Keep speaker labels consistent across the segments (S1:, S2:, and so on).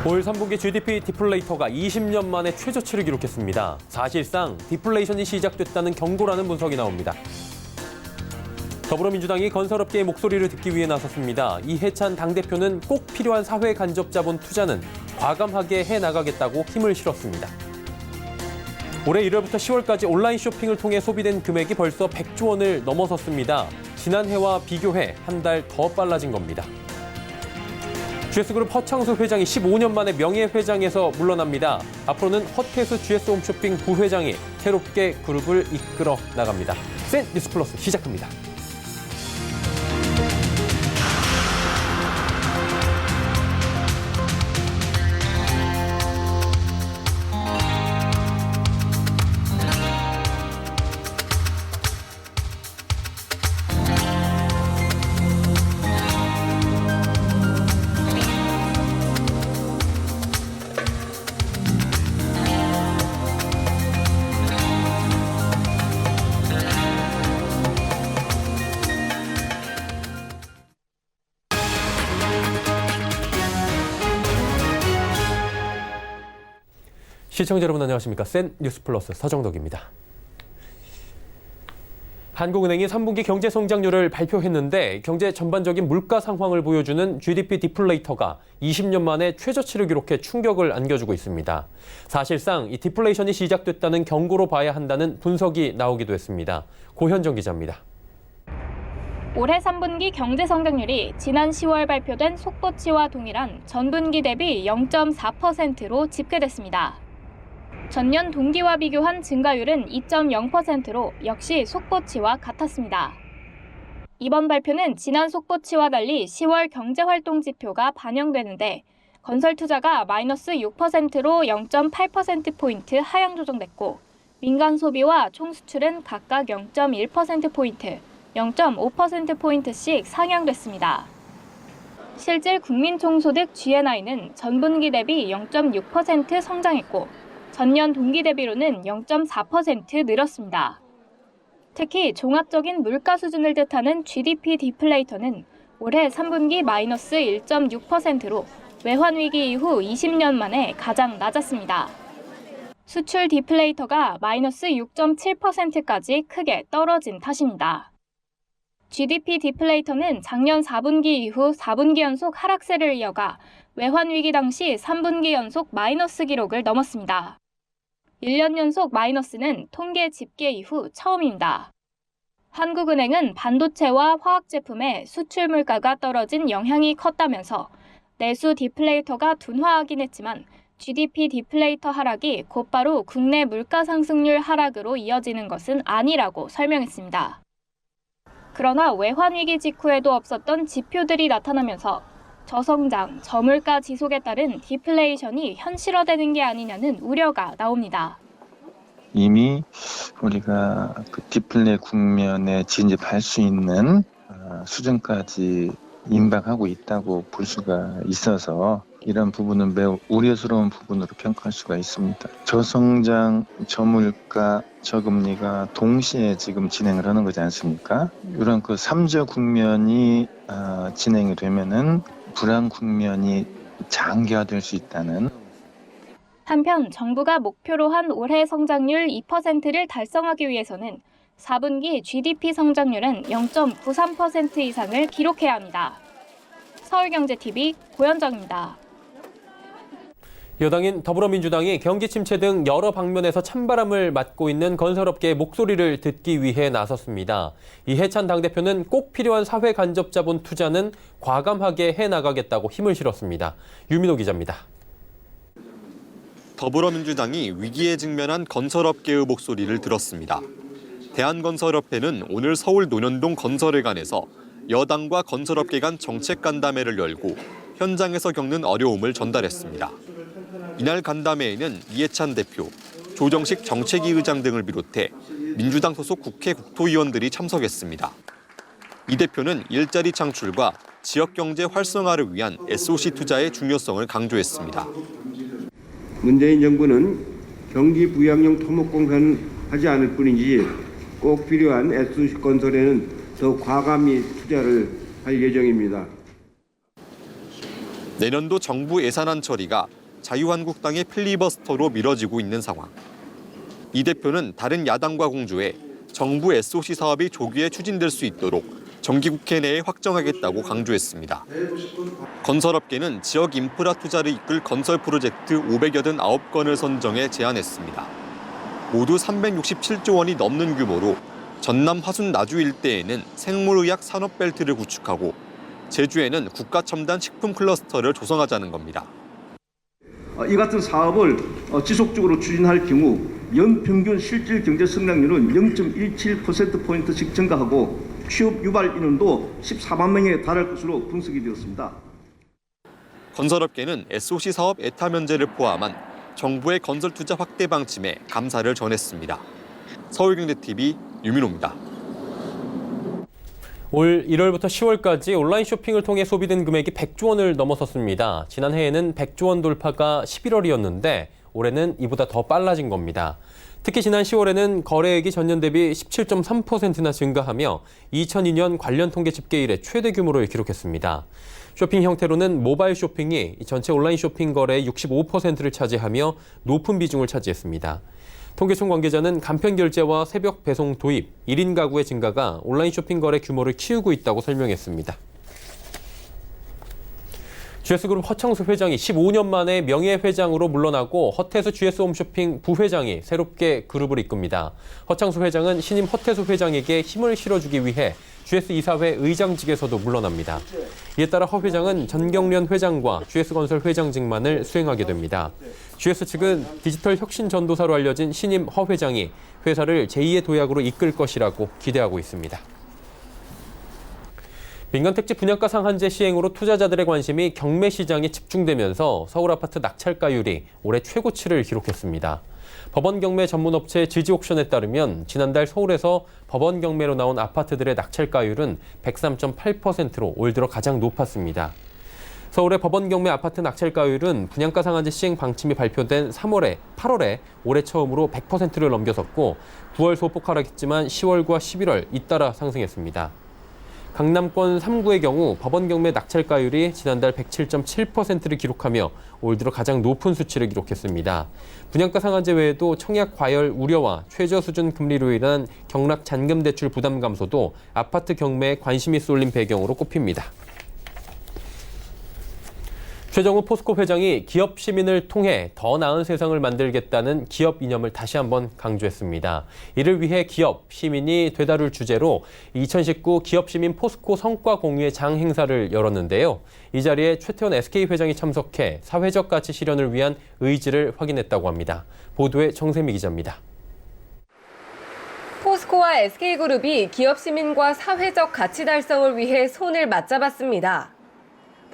S1: 올 3분기 GDP 디플레이터가 20년 만에 최저치를 기록했습니다. 사실상 디플레이션이 시작됐다는 경고라는 분석이 나옵니다. 더불어민주당이 건설업계의 목소리를 듣기 위해 나섰습니다. 이해찬 당대표는 꼭 필요한 사회 간접 자본 투자는 과감하게 해나가겠다고 힘을 실었습니다. 올해 1월부터 10월까지 온라인 쇼핑을 통해 소비된 금액이 벌써 100조 원을 넘어섰습니다. 지난해와 비교해 한 달 더 빨라진 겁니다. GS그룹 허창수 회장이 15년 만에 명예회장에서 물러납니다. 앞으로는 허태수 GS홈쇼핑 부회장이 새롭게 그룹을 이끌어 나갑니다. 센 뉴스 플러스 시작합니다. 시청자 여러분 안녕하십니까? 센 뉴스 플러스 서정덕입니다. 한국은행이 3분기 경제 성장률을 발표했는데 경제 전반적인 물가 상황을 보여주는 GDP 디플레이터가 20년 만에 최저치를 기록해 충격을 안겨주고 있습니다. 사실상 이 디플레이션이 시작됐다는 경고로 봐야 한다는 분석이 나오기도 했습니다. 고현정 기자입니다.
S2: 올해 3분기 경제 성장률이 지난 10월 발표된 속보치와 동일한 전분기 대비 0.4%로 집계됐습니다. 전년 동기와 비교한 증가율은 2.0%로 역시 속보치와 같았습니다. 이번 발표는 지난 속보치와 달리 10월 경제활동 지표가 반영되는데 건설 투자가 마이너스 6%로 0.8%포인트 하향 조정됐고 민간 소비와 총수출은 각각 0.1%포인트, 0.5%포인트씩 상향됐습니다. 실질 국민총소득 GNI는 전분기 대비 0.6% 성장했고 전년 동기 대비로는 0.4% 늘었습니다. 특히 종합적인 물가 수준을 뜻하는 GDP 디플레이터는 올해 3분기 마이너스 1.6%로 외환위기 이후 20년 만에 가장 낮았습니다. 수출 디플레이터가 마이너스 6.7%까지 크게 떨어진 탓입니다. GDP 디플레이터는 작년 4분기 이후 4분기 연속 하락세를 이어가 외환위기 당시 3분기 연속 마이너스 기록을 넘었습니다. 1년 연속 마이너스는 통계 집계 이후 처음입니다. 한국은행은 반도체와 화학제품의 수출 물가가 떨어진 영향이 컸다면서 내수 디플레이터가 둔화하긴 했지만 GDP 디플레이터 하락이 곧바로 국내 물가 상승률 하락으로 이어지는 것은 아니라고 설명했습니다. 그러나 외환위기 직후에도 없었던 지표들이 나타나면서 저성장, 저물가 지속에 따른 디플레이션이 현실화되는 게 아니냐는 우려가 나옵니다.
S3: 이미 우리가 그 디플레 국면에 진입할 수 있는 수준까지 임박하고 있다고 볼 수가 있어서 이런 부분은 매우 우려스러운 부분으로 평가할 수가 있습니다. 저성장, 저물가, 저금리가 동시에 지금 진행을 하는 거지 않습니까? 이런 그 3저 국면이 진행이 되면은 불안 국면이 장기화될 수 있다는.
S2: 한편 정부가 목표로 한 올해 성장률 2%를 달성하기 위해서는 4분기 GDP 성장률은 0.93% 이상을 기록해야 합니다. 서울경제TV 고현정입니다.
S1: 여당인 더불어민주당이 경기 침체 등 여러 방면에서 찬바람을 맞고 있는 건설업계의 목소리를 듣기 위해 나섰습니다. 이해찬 당대표는 꼭 필요한 사회 간접 자본 투자는 과감하게 해나가겠다고 힘을 실었습니다. 유민호 기자입니다.
S4: 더불어민주당이 위기에 직면한 건설업계의 목소리를 들었습니다. 대한건설협회는 오늘 서울 논현동 건설회관에서 여당과 건설업계 간 정책 간담회를 열고 현장에서 겪는 어려움을 전달했습니다. 이날 간담회에는 이해찬 대표, 조정식 정책위 의장 등을 비롯해 민주당 소속 국회 국토위원들이 참석했습니다. 이 대표는 일자리 창출과 지역경제 활성화를 위한 SOC 투자의 중요성을 강조했습니다.
S5: 문재인 정부는 경기 부양용 토목공사는 하지 않을 뿐이지 꼭 필요한 SOC 건설에는 더 과감히 투자를 할 예정입니다.
S4: 내년도 정부 예산안 처리가 자유한국당의 필리버스터로 미뤄지고 있는 상황. 이 대표는 다른 야당과 공조해 정부 SOC 사업이 조기에 추진될 수 있도록 정기국회 내에 확정하겠다고 강조했습니다. 건설업계는 지역 인프라 투자를 이끌 건설 프로젝트 589건을 선정해 제안했습니다. 모두 367조 원이 넘는 규모로 전남 화순 나주 일대에는 생물의학 산업벨트를 구축하고 제주에는 국가첨단 식품 클러스터를 조성하자는 겁니다.
S6: 이 같은 사업을 지속적으로 추진할 경우 연평균 실질 경제 성장률은 0.17%포인트씩 증가하고 취업 유발 인원도 14만 명에 달할 것으로 분석이 되었습니다.
S4: 건설업계는 SOC 사업 에타 면제를 포함한 정부의 건설 투자 확대 방침에 감사를 전했습니다. 서울경제TV 유민호입니다.
S1: 올 1월부터 10월까지 온라인 쇼핑을 통해 소비된 금액이 100조 원을 넘어섰습니다. 지난해에는 100조 원 돌파가 11월이었는데 올해는 이보다 더 빨라진 겁니다. 특히 지난 10월에는 거래액이 전년 대비 17.3%나 증가하며 2002년 관련 통계 집계 이래 최대 규모를 기록했습니다. 쇼핑 형태로는 모바일 쇼핑이 전체 온라인 쇼핑 거래의 65%를 차지하며 높은 비중을 차지했습니다. 통계청 관계자는 간편 결제와 새벽 배송 도입, 1인 가구의 증가가 온라인 쇼핑 거래 규모를 키우고 있다고 설명했습니다. GS그룹 허창수 회장이 15년 만에 명예회장으로 물러나고 허태수 GS홈쇼핑 부회장이 새롭게 그룹을 이끕니다. 허창수 회장은 신임 허태수 회장에게 힘을 실어주기 위해 GS 이사회 의장직에서도 물러납니다. 이에 따라 허 회장은 전경련 회장과 GS건설 회장직만을 수행하게 됩니다. GS 측은 디지털 혁신 전도사로 알려진 신임 허 회장이 회사를 제2의 도약으로 이끌 것이라고 기대하고 있습니다. 민간택지 분양가 상한제 시행으로 투자자들의 관심이 경매 시장에 집중되면서 서울 아파트 낙찰가율이 올해 최고치를 기록했습니다. 법원 경매 전문업체 지지옥션에 따르면 지난달 서울에서 법원 경매로 나온 아파트들의 낙찰가율은 103.8%로 올 들어 가장 높았습니다. 서울의 법원 경매 아파트 낙찰가율은 분양가 상한제 시행 방침이 발표된 8월에 올해 처음으로 100%를 넘겨섰고 9월 소폭 하락했지만 10월과 11월 잇따라 상승했습니다. 강남권 3구의 경우 법원 경매 낙찰가율이 지난달 107.7%를 기록하며 올 들어 가장 높은 수치를 기록했습니다. 분양가 상한제 외에도 청약 과열 우려와 최저 수준 금리로 인한 경락 잔금 대출 부담 감소도 아파트 경매에 관심이 쏠린 배경으로 꼽힙니다. 최정우 포스코 회장이 기업 시민을 통해 더 나은 세상을 만들겠다는 기업 이념을 다시 한번 강조했습니다. 이를 위해 기업, 시민이 되다룰 주제로 2019 기업 시민 포스코 성과 공유의 장 행사를 열었는데요. 이 자리에 최태원 SK 회장이 참석해 사회적 가치 실현을 위한 의지를 확인했다고 합니다. 보도에 정세미 기자입니다.
S7: 포스코와 SK그룹이 기업 시민과 사회적 가치 달성을 위해 손을 맞잡았습니다.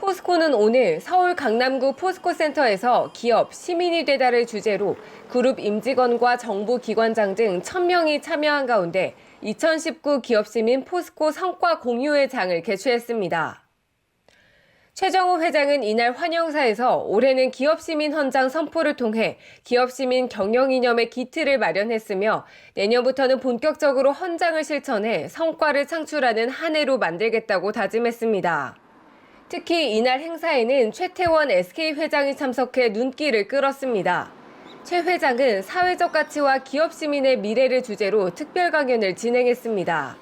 S7: 포스코는 오늘 서울 강남구 포스코센터에서 기업, 시민이 되다를 주제로 그룹 임직원과 정부 기관장 등 1,000명이 참여한 가운데 2019 기업시민 포스코 성과 공유회 장을 개최했습니다. 최정우 회장은 이날 환영사에서 올해는 기업시민 헌장 선포를 통해 기업시민 경영이념의 기틀을 마련했으며 내년부터는 본격적으로 헌장을 실천해 성과를 창출하는 한 해로 만들겠다고 다짐했습니다. 특히 이날 행사에는 최태원 SK 회장이 참석해 눈길을 끌었습니다. 최 회장은 사회적 가치와 기업 시민의 미래를 주제로 특별 강연을 진행했습니다.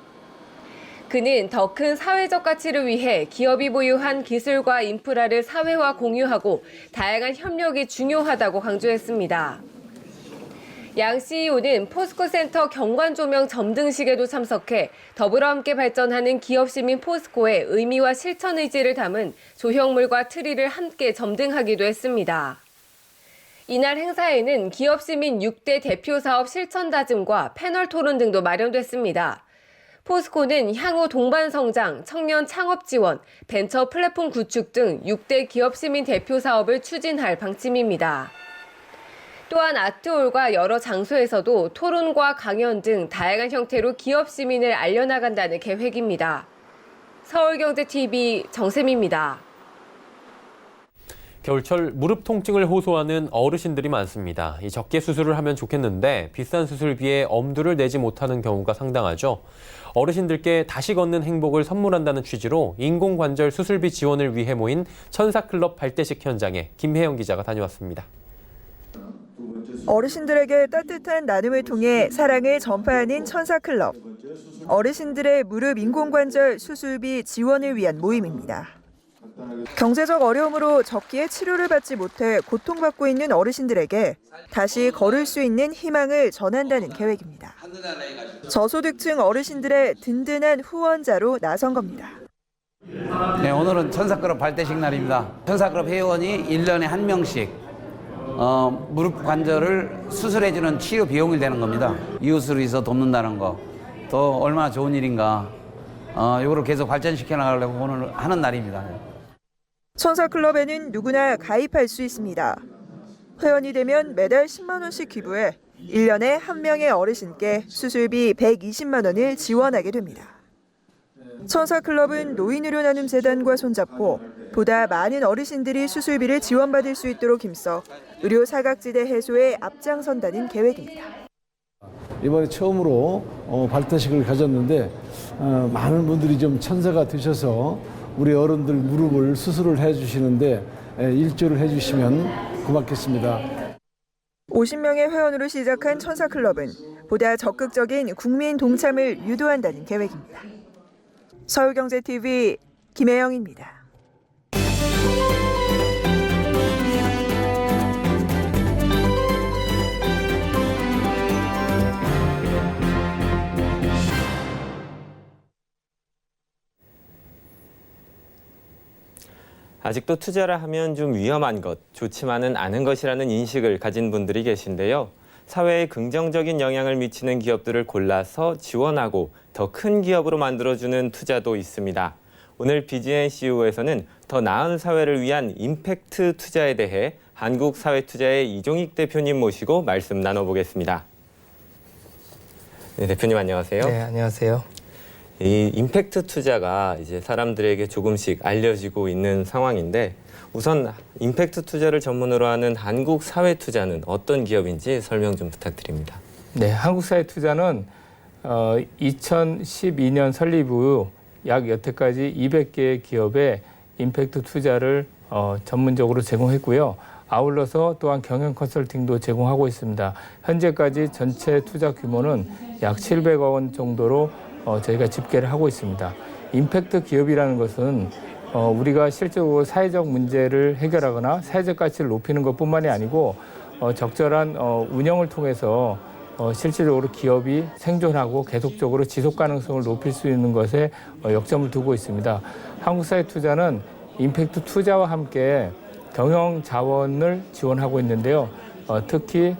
S7: 그는 더 큰 사회적 가치를 위해 기업이 보유한 기술과 인프라를 사회와 공유하고 다양한 협력이 중요하다고 강조했습니다. 양 CEO는 포스코센터 경관 조명 점등식에도 참석해 더불어 함께 발전하는 기업시민 포스코의 의미와 실천 의지를 담은 조형물과 트리를 함께 점등하기도 했습니다. 이날 행사에는 기업시민 6대 대표 사업 실천 다짐과 패널 토론 등도 마련됐습니다. 포스코는 향후 동반 성장, 청년 창업 지원, 벤처 플랫폼 구축 등 6대 기업시민 대표 사업을 추진할 방침입니다. 또한 아트홀과 여러 장소에서도 토론과 강연 등 다양한 형태로 기업 시민을 알려나간다는 계획입니다. 서울경제TV 정세미입니다.
S1: 겨울철 무릎 통증을 호소하는 어르신들이 많습니다. 이 적게 수술을 하면 좋겠는데 비싼 수술비에 엄두를 내지 못하는 경우가 상당하죠. 어르신들께 다시 걷는 행복을 선물한다는 취지로 인공관절 수술비 지원을 위해 모인 천사클럽 발대식 현장에 김혜영 기자가 다녀왔습니다.
S8: 어르신들에게 따뜻한 나눔을 통해 사랑을 전파하는 천사클럽. 어르신들의 무릎 인공관절 수술비 지원을 위한 모임입니다. 경제적 어려움으로 적기에 치료를 받지 못해 고통받고 있는 어르신들에게 다시 걸을 수 있는 희망을 전한다는 계획입니다. 저소득층 어르신들의 든든한 후원자로 나선 겁니다.
S9: 네, 오늘은 천사클럽 발대식 날입니다. 천사클럽 회원이 1년에 한 명씩 무릎 관절을 수술해주는 치료 비용이 되는 겁니다. 이웃을 위해서 돕는다는 거, 또 얼마나 좋은 일인가, 이거를 계속 발전시켜 나가려고 오늘 하는 날입니다.
S8: 천사클럽에는 누구나 가입할 수 있습니다. 회원이 되면 매달 10만 원씩 기부해 1년에 한 명의 어르신께 수술비 120만 원을 지원하게 됩니다. 천사클럽은 노인의료나눔재단과 손잡고 보다 많은 어르신들이 수술비를 지원받을 수 있도록 힘써 의료 사각지대 해소에 앞장선다는 계획입니다.
S10: 이번에 처음으로 발대식을 가졌는데 많은 분들이 좀 천사가 되셔서 우리 어른들 무릎을 수술을 해주시는데 일조를 해주시면 고맙겠습니다.
S8: 50명의 회원으로 시작한 천사클럽은 보다 적극적인 국민 동참을 유도한다는 계획입니다. 서울경제TV 김혜영입니다.
S11: 아직도 투자를 하면 좀 위험한 것, 좋지만은 않은 것이라는 인식을 가진 분들이 계신데요. 사회에 긍정적인 영향을 미치는 기업들을 골라서 지원하고 더 큰 기업으로 만들어주는 투자도 있습니다. 오늘 BGNCU에서는 더 나은 사회를 위한 임팩트 투자에 대해 한국사회투자의 이종익 대표님 모시고 말씀 나눠보겠습니다. 네, 대표님 안녕하세요.
S12: 네, 안녕하세요.
S11: 이 임팩트 투자가 이제 사람들에게 조금씩 알려지고 있는 상황인데 우선 임팩트 투자를 전문으로 하는 한국사회투자는 어떤 기업인지 설명 좀 부탁드립니다.
S12: 네, 한국사회투자는 2012년 설립 후 약 여태까지 200개의 기업에 임팩트 투자를 전문적으로 제공했고요. 아울러서 또한 경영 컨설팅도 제공하고 있습니다. 현재까지 전체 투자 규모는 약 700억 원 정도로 저희가 집계를 하고 있습니다. 임팩트 기업이라는 것은 우리가 실제로 사회적 문제를 해결하거나 사회적 가치를 높이는 것뿐만이 아니고 적절한 운영을 통해서 실질적으로 기업이 생존하고 계속적으로 지속 가능성을 높일 수 있는 것에 역점을 두고 있습니다. 한국사회투자는 임팩트 투자와 함께 경영 자원을 지원하고 있는데요. 특히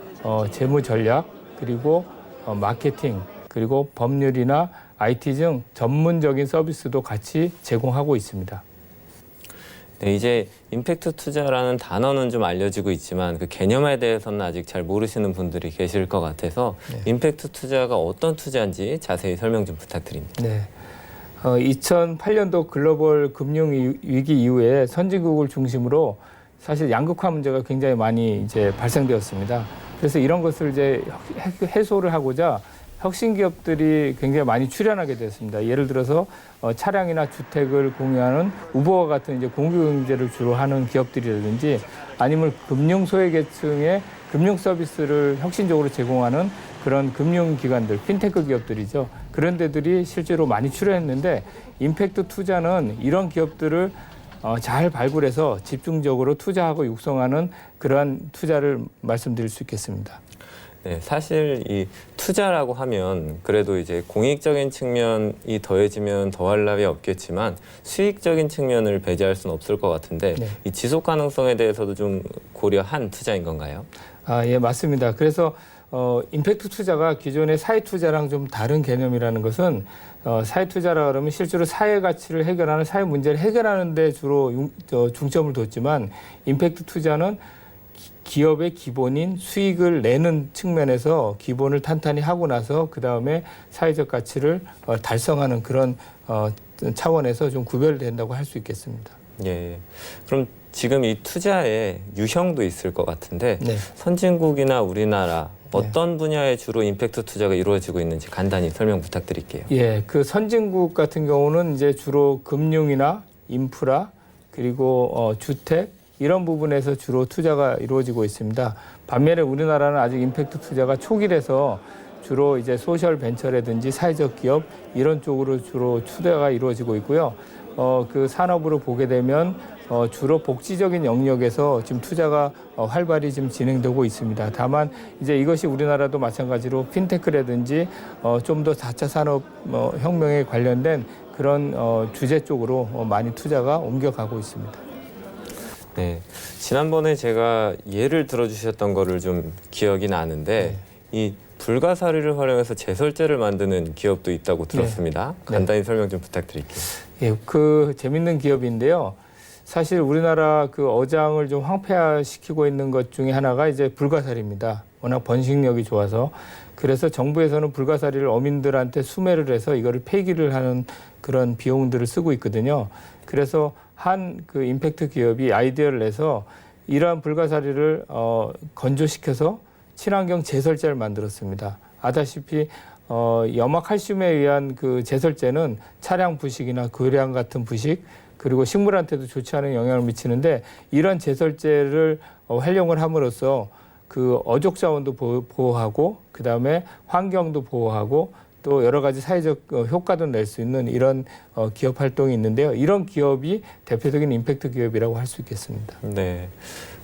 S12: 재무 전략 그리고 마케팅 그리고 법률이나 IT 등 전문적인 서비스도 같이 제공하고 있습니다.
S11: 네, 이제 임팩트 투자라는 단어는 좀 알려지고 있지만 그 개념에 대해서는 아직 잘 모르시는 분들이 계실 것 같아서 네. 임팩트 투자가 어떤 투자인지 자세히 설명 좀 부탁드립니다.
S12: 네, 2008년도 글로벌 금융 위기 이후에 선진국을 중심으로 사실 양극화 문제가 굉장히 많이 이제 발생되었습니다. 그래서 이런 것을 이제 해소를 하고자 혁신 기업들이 굉장히 많이 출연하게 됐습니다. 예를 들어서 차량이나 주택을 공유하는 우버와 같은 이제 공유 경제를 주로 하는 기업들이라든지 아니면 금융 소외계층의 금융 서비스를 혁신적으로 제공하는 그런 금융 기관들, 핀테크 기업들이죠. 그런 데들이 실제로 많이 출연했는데 임팩트 투자는 이런 기업들을 잘 발굴해서 집중적으로 투자하고 육성하는 그러한 투자를 말씀드릴 수 있겠습니다.
S11: 네, 사실 이 투자라고 하면 그래도 이제 공익적인 측면이 더해지면 더할 나위 없겠지만 수익적인 측면을 배제할 수는 없을 것 같은데 네. 이 지속 가능성에 대해서도 좀 고려한 투자인 건가요?
S12: 예, 맞습니다. 그래서 임팩트 투자가 기존의 사회 투자랑 좀 다른 개념이라는 것은 사회 투자라 그러면 실제로 사회 가치를 해결하는 사회 문제를 해결하는 데 주로 중점을 뒀지만 임팩트 투자는 기업의 기본인 수익을 내는 측면에서 기본을 탄탄히 하고 나서 그다음에 사회적 가치를 달성하는 그런 차원에서 좀 구별된다고 할 수 있겠습니다.
S11: 예. 그럼 지금 이 투자에 유형도 있을 것 같은데
S12: 네.
S11: 선진국이나 우리나라 어떤 분야에 주로 임팩트 투자가 이루어지고 있는지 간단히 설명 부탁드릴게요.
S12: 예, 그 선진국 같은 경우는 이제 주로 금융이나 인프라 그리고 주택 이런 부분에서 주로 투자가 이루어지고 있습니다. 반면에 우리나라는 아직 임팩트 투자가 초기라서 주로 이제 소셜 벤처라든지 사회적 기업 이런 쪽으로 주로 투자가 이루어지고 있고요. 그 산업으로 보게 되면 주로 복지적인 영역에서 지금 투자가 활발히 지금 진행되고 있습니다. 다만 이제 이것이 우리나라도 마찬가지로 핀테크라든지 좀 더 4차 산업 혁명에 관련된 그런 주제 쪽으로 많이 투자가 옮겨가고 있습니다.
S11: 네, 지난번에 제가 예를 들어주셨던 거를 좀 기억이 나는데 이 불가사리를 활용해서 제설제를 만드는 기업도 있다고 들었습니다. 간단히 설명 좀 부탁드릴게요.
S12: 예, 그 재밌는 기업인데요. 사실 우리나라 그 어장을 좀 황폐화시키고 있는 것 중에 하나가 이제 불가사리입니다. 워낙 번식력이 좋아서. 그래서 정부에서는 불가사리를 어민들한테 수매를 해서 이거를 폐기를 하는 그런 비용들을 쓰고 있거든요. 그래서 한 그 임팩트 기업이 아이디어를 내서 이러한 불가사리를 건조시켜서 친환경 제설제를 만들었습니다. 아다시피 염화칼슘에 의한 그 제설제는 차량 부식이나 교량 같은 부식 그리고 식물한테도 좋지 않은 영향을 미치는데 이런 제설제를 활용을 함으로써 그 어족 자원도 보호하고 그다음에 환경도 보호하고 또 여러 가지 사회적 효과도 낼 수 있는 이런 기업 활동이 있는데요. 이런 기업이 대표적인 임팩트 기업이라고 할 수 있겠습니다.
S11: 네,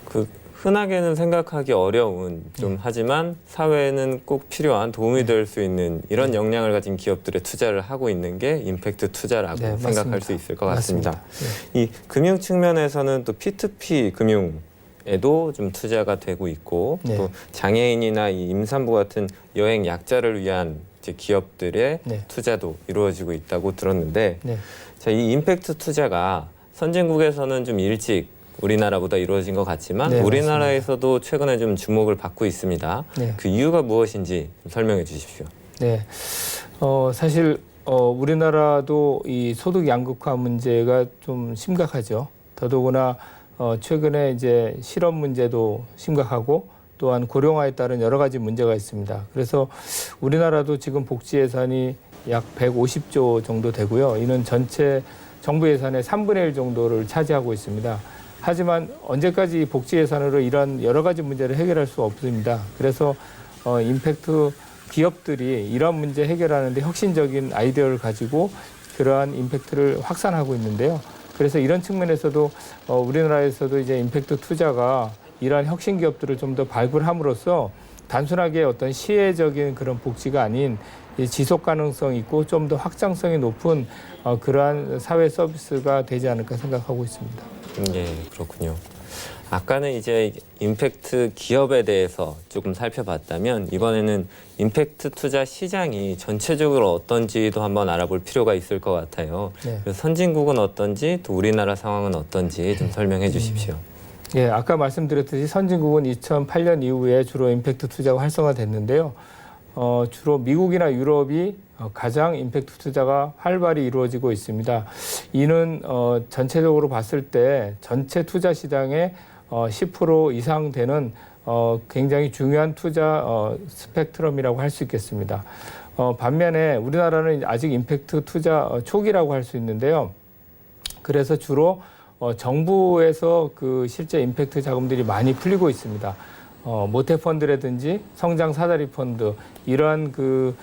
S11: 그 흔하게는 생각하기 어려운 좀 하지만 사회에는 꼭 필요한 도움이 될 수 있는 이런 역량을 가진 기업들에 투자를 하고 있는 게 임팩트 투자라고 생각할
S12: 맞습니다.
S11: 수 있을 것 같습니다.
S12: 맞습니다.
S11: 이 금융 측면에서는 또 P2P 금융에도 좀 투자가 되고 있고 또 장애인이나 이 임산부 같은 여행 약자를 위한 이제 기업들의 투자도 이루어지고 있다고 들었는데 자, 이 임팩트 투자가 선진국에서는 좀 일찍 우리나라보다 이루어진 것 같지만 우리나라에서도 최근에 좀 주목을 받고 있습니다. 그 이유가 무엇인지 좀 설명해 주십시오.
S12: 네, 사실 우리나라도 이 소득 양극화 문제가 좀 심각하죠. 더더구나 최근에 이제 실업 문제도 심각하고 또한 고령화에 따른 여러 가지 문제가 있습니다. 그래서 우리나라도 지금 복지 예산이 약 150조 정도 되고요. 이는 전체 정부 예산의 3분의 1 정도를 차지하고 있습니다. 하지만 언제까지 복지 예산으로 이런 여러 가지 문제를 해결할 수 없습니다. 그래서 임팩트 기업들이 이런 문제 해결하는데 혁신적인 아이디어를 가지고 그러한 임팩트를 확산하고 있는데요. 그래서 이런 측면에서도 우리나라에서도 이제 임팩트 투자가 이러한 혁신 기업들을 좀 더 발굴함으로써 단순하게 어떤 시혜적인 그런 복지가 아닌 지속 가능성 있고 좀 더 확장성이 높은 그러한 사회 서비스가 되지 않을까 생각하고 있습니다.
S11: 예, 그렇군요. 아까는 이제 임팩트 기업에 대해서 조금 살펴봤다면 이번에는 임팩트 투자 시장이 전체적으로 어떤지도 한번 알아볼 필요가 있을 것 같아요. 그래서 선진국은 어떤지 또 우리나라 상황은 어떤지 좀 설명해 주십시오.
S12: 예, 아까 말씀드렸듯이 선진국은 2008년 이후에 주로 임팩트 투자가 활성화됐는데요. 주로 미국이나 유럽이 가장 임팩트 투자가 활발히 이루어지고 있습니다. 이는 전체적으로 봤을 때 전체 투자 시장의 10% 이상 되는 굉장히 중요한 투자 스펙트럼이라고 할 수 있겠습니다. 반면에 우리나라는 아직 임팩트 투자 초기라고 할 수 있는데요. 그래서 주로 정부에서 그 실제 임팩트 자금들이 많이 풀리고 있습니다. 모태펀드라든지 성장 사다리 펀드 이러한 그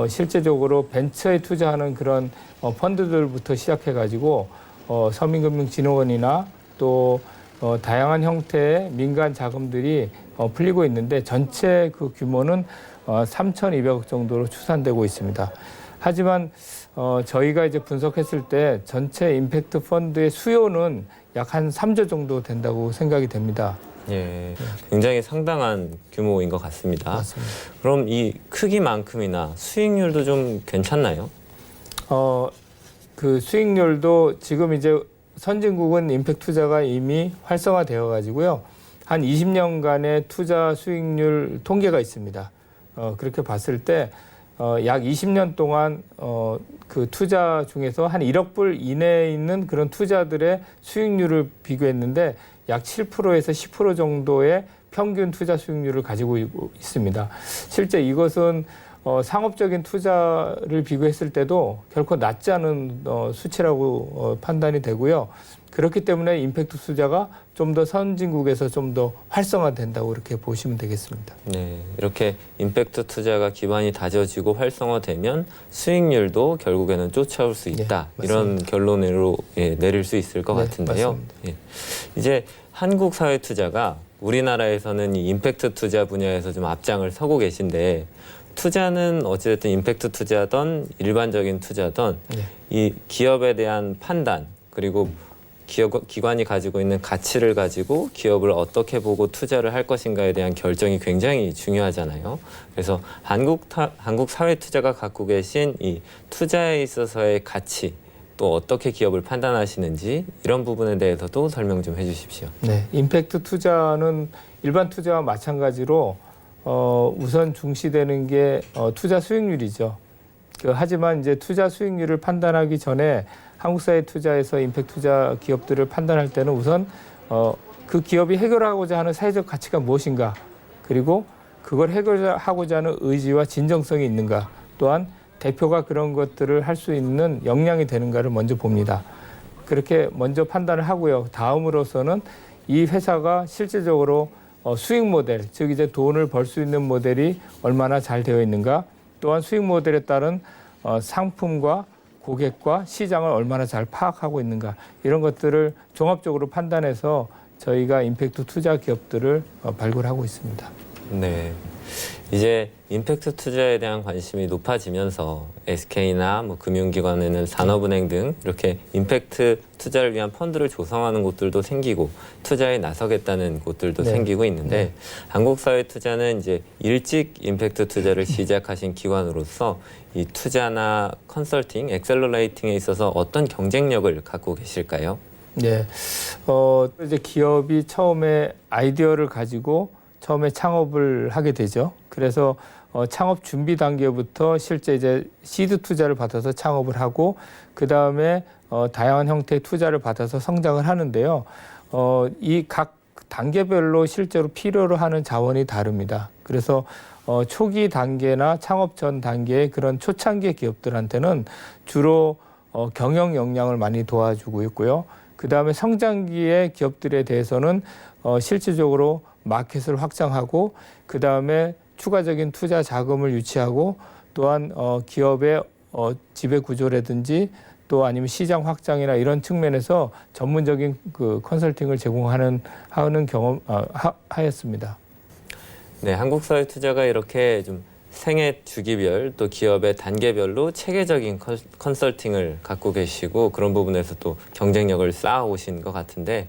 S12: 실제적으로 벤처에 투자하는 그런 펀드들부터 시작해가지고 서민금융진흥원이나 또 다양한 형태의 민간 자금들이 풀리고 있는데 전체 그 규모는 3,200억 정도로 추산되고 있습니다. 하지만 저희가 이제 분석했을 때 전체 임팩트 펀드의 수요는 약 한 3조 정도 된다고 생각이 됩니다.
S11: 예, 굉장히 상당한 규모인 것 같습니다.
S12: 맞습니다.
S11: 그럼 이 크기만큼이나 수익률도 좀 괜찮나요?
S12: 그 수익률도 지금 이제 선진국은 임팩트 투자가 이미 활성화되어 가지고요. 한 20년간의 투자 수익률 통계가 있습니다. 그렇게 봤을 때 약 20년 동안 그 투자 중에서 한 1억 불 이내에 있는 그런 투자들의 수익률을 비교했는데 약 7%에서 10% 정도의 평균 투자 수익률을 가지고 있습니다. 실제 이것은 상업적인 투자를 비교했을 때도 결코 낮지 않은 수치라고 판단이 되고요. 그렇기 때문에 임팩트 투자가 좀 더 선진국에서 좀 더 활성화된다고 이렇게 보시면 되겠습니다.
S11: 네, 이렇게 임팩트 투자가 기반이 다져지고 활성화되면 수익률도 결국에는 쫓아올 수 있다.
S12: 네,
S11: 이런 결론으로 내릴 수 있을 것 같은데요. 예. 이제 한국 사회 투자가 우리나라에서는 이 임팩트 투자 분야에서 좀 앞장을 서고 계신데 투자는 어찌됐든 임팩트 투자든 일반적인 투자든 이 기업에 대한 판단 그리고 기관이 가지고 있는 가치를 가지고 기업을 어떻게 보고 투자를 할 것인가에 대한 결정이 굉장히 중요하잖아요. 그래서 한국 사회 투자가 갖고 계신 이 투자에 있어서의 가치 또 어떻게 기업을 판단하시는지 이런 부분에 대해서도 설명 좀 해주십시오.
S12: 네, 임팩트 투자는 일반 투자와 마찬가지로 우선 중시되는 게 투자 수익률이죠. 하지만 이제 투자 수익률을 판단하기 전에 한국사회 투자에서 임팩트 투자 기업들을 판단할 때는 우선 그 기업이 해결하고자 하는 사회적 가치가 무엇인가, 그리고 그걸 해결하고자 하는 의지와 진정성이 있는가, 또한 대표가 그런 것들을 할 수 있는 역량이 되는가를 먼저 봅니다. 그렇게 먼저 판단을 하고요. 다음으로서는 이 회사가 실질적으로 수익 모델, 즉 이제 돈을 벌 수 있는 모델이 얼마나 잘 되어 있는가, 또한 수익 모델에 따른 상품과 고객과 시장을 얼마나 잘 파악하고 있는가, 이런 것들을 종합적으로 판단해서 저희가 임팩트 투자 기업들을 발굴하고 있습니다.
S11: 네. 이제 임팩트 투자에 대한 관심이 높아지면서 SK나 뭐 금융기관에는 산업은행 등 이렇게 임팩트 투자를 위한 펀드를 조성하는 곳들도 생기고 투자에 나서겠다는 곳들도 생기고 있는데 한국사회투자는 이제 일찍 임팩트 투자를 시작하신 기관으로서 이 투자나 컨설팅, 엑셀러레이팅에 있어서 어떤 경쟁력을 갖고 계실까요?
S12: 네, 이제 기업이 처음에 아이디어를 가지고 처음에 창업을 하게 되죠. 그래서 창업 준비 단계부터 실제 이제 시드 투자를 받아서 창업을 하고 그 다음에 다양한 형태의 투자를 받아서 성장을 하는데요. 이 각 단계별로 실제로 필요로 하는 자원이 다릅니다. 그래서 초기 단계나 창업 전 단계의 그런 초창기 기업들한테는 주로 경영 역량을 많이 도와주고 있고요. 그 다음에 성장기의 기업들에 대해서는 실질적으로 마켓을 확장하고 그 다음에 추가적인 투자 자금을 유치하고 또한 기업의 지배 구조라든지 또 아니면 시장 확장이나 이런 측면에서 전문적인 그 컨설팅을 제공하는 경험 하였습니다.
S11: 네, 한국사회투자가 이렇게 좀 생애 주기별 또 기업의 단계별로 체계적인 컨설팅을 갖고 계시고 그런 부분에서 또 경쟁력을 쌓아오신 것 같은데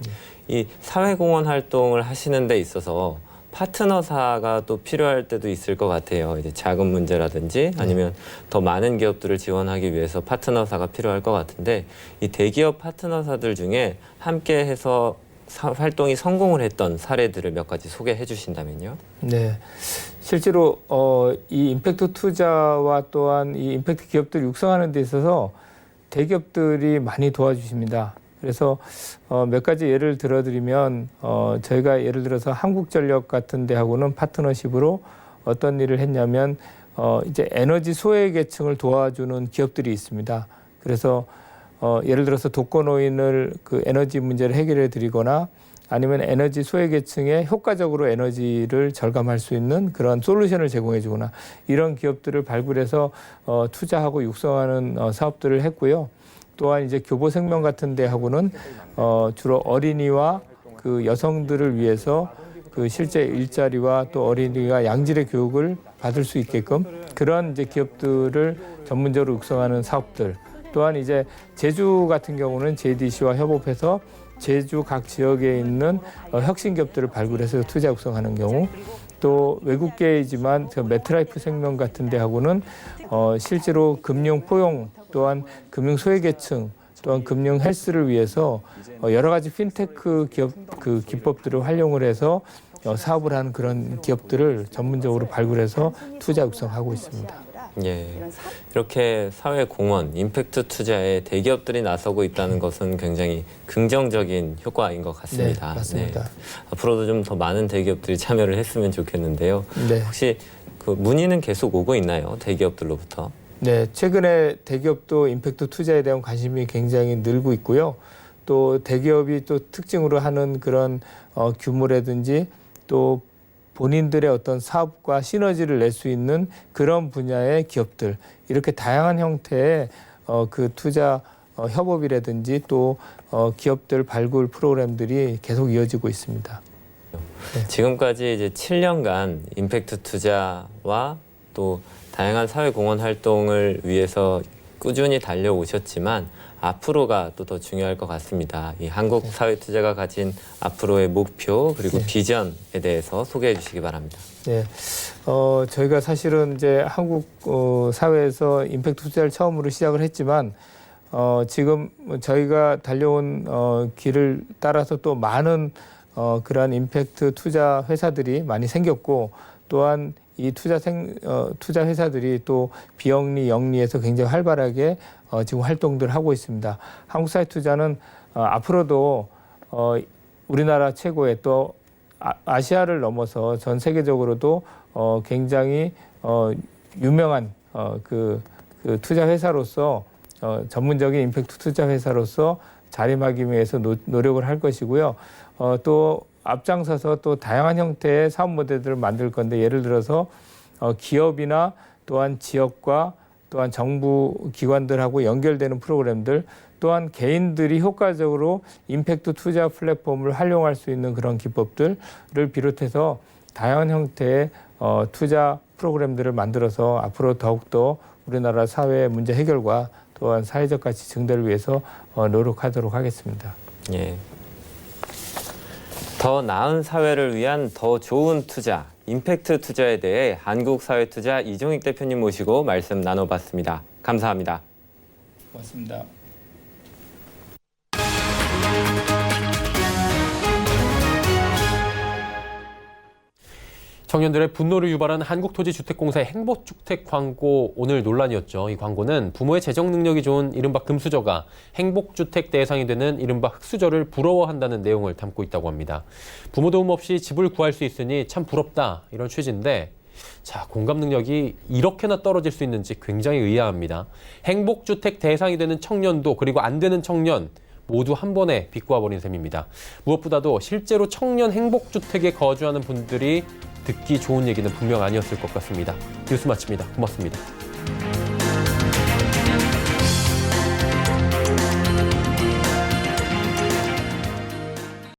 S11: 이 사회공헌 활동을 하시는 데 있어서 파트너사가 또 필요할 때도 있을 것 같아요. 이제 자금 문제라든지 아니면 더 많은 기업들을 지원하기 위해서 파트너사가 필요할 것 같은데 이 대기업 파트너사들 중에 함께 해서 활동이 성공을 했던 사례들을 몇 가지 소개해 주신다면요.
S12: 네, 실제로 이 임팩트 투자와 또한 이 임팩트 기업들을 육성하는 데 있어서 대기업들이 많이 도와주십니다. 그래서 몇 가지 예를 들어드리면 저희가 예를 들어서 한국전력 같은 데하고는 파트너십으로 어떤 일을 했냐면 이제 에너지 소외계층을 도와주는 기업들이 있습니다. 그래서 예를 들어서 독거노인을 그 에너지 문제를 해결해 드리거나 아니면 에너지 소외계층에 효과적으로 에너지를 절감할 수 있는 그런 솔루션을 제공해 주거나 이런 기업들을 발굴해서 투자하고 육성하는 사업들을 했고요. 또한 이제 교보생명 같은 데하고는 주로 어린이와 그 여성들을 위해서 그 실제 일자리와 또 어린이가 양질의 교육을 받을 수 있게끔 그런 이제 기업들을 전문적으로 육성하는 사업들. 또한 이제 제주 같은 경우는 JDC와 협업해서 제주 각 지역에 있는 혁신 기업들을 발굴해서 투자 육성하는 경우, 또 외국계이지만 메트라이프 생명 같은 데하고는 실제로 금융 포용 또한 금융 소외계층 또한 금융 헬스를 위해서 여러 가지 핀테크 기업 그 기법들을 활용을 해서 사업을 하는 그런 기업들을 전문적으로 발굴해서 투자 육성하고 있습니다.
S11: 예.
S13: 이런
S11: 이렇게 사회 공헌, 임팩트 투자에 대기업들이 나서고 있다는 것은 굉장히 긍정적인 효과인 것 같습니다.
S12: 네, 맞습니다.
S11: 네. 앞으로도 좀 더 많은 대기업들이 참여를 했으면 좋겠는데요.
S12: 네.
S11: 혹시 그 문의는 계속 오고 있나요? 대기업들로부터?
S12: 네, 최근에 대기업도 임팩트 투자에 대한 관심이 굉장히 늘고 있고요. 또 대기업이 또 특징으로 하는 그런 규모라든지 또 본인들의 어떤 사업과 시너지를 낼 수 있는 그런 분야의 기업들, 이렇게 다양한 형태의 그 투자 협업이라든지 또 기업들 발굴 프로그램들이 계속 이어지고 있습니다. 네.
S11: 지금까지 이제 7년간 임팩트 투자와 또 다양한 사회 공헌 활동을 위해서 꾸준히 달려오셨지만 앞으로가 또 더 중요할 것 같습니다. 이 한국 사회 투자가 가진 앞으로의 목표 그리고 비전에 대해서 소개해 주시기 바랍니다.
S12: 네, 저희가 사실은 이제 한국 사회에서 임팩트 투자를 처음으로 시작을 했지만 지금 저희가 달려온 길을 따라서 또 많은 그러한 임팩트 투자 회사들이 많이 생겼고 또한 이 투자 회사들이 또 비영리, 영리에서 굉장히 활발하게 지금 활동들을 하고 있습니다. 한국사회투자는 앞으로도 우리나라 최고의 또 아시아를 넘어서 전 세계적으로도 굉장히 유명한 그 투자 회사로서 전문적인 임팩트 투자 회사로서 자림하기 위해서 노력을 할 것이고요. 또 앞장서서 또 다양한 형태의 사업 모델들을 만들 건데 예를 들어서 기업이나 또한 지역과 또한 정부 기관들하고 연결되는 프로그램들 또한 개인들이 효과적으로 임팩트 투자 플랫폼을 활용할 수 있는 그런 기법들을 비롯해서 다양한 형태의 투자 프로그램들을 만들어서 앞으로 더욱더 우리나라 사회 문제 해결과 또한 사회적 가치 증대를 위해서 노력하도록 하겠습니다.
S11: 예. 더 나은 사회를 위한 더 좋은 투자, 임팩트 투자에 대해 한국사회투자 이종익 대표님 모시고 말씀 나눠봤습니다. 감사합니다.
S12: 고맙습니다.
S1: 청년들의 분노를 유발한 한국토지주택공사의 행복주택 광고 오늘 논란이었죠. 이 광고는 부모의 재정 능력이 좋은 이른바 금수저가 행복주택 대상이 되는 이른바 흑수저를 부러워한다는 내용을 담고 있다고 합니다. 부모 도움 없이 집을 구할 수 있으니 참 부럽다 이런 취지인데 자, 공감 능력이 이렇게나 떨어질 수 있는지 굉장히 의아합니다. 행복주택 대상이 되는 청년도 그리고 안 되는 청년 모두 한 번에 비꼬아버린 셈입니다. 무엇보다도 실제로 청년 행복주택에 거주하는 분들이 듣기 좋은 얘기는 분명 아니었을 것 같습니다. 뉴스 마칩니다. 고맙습니다.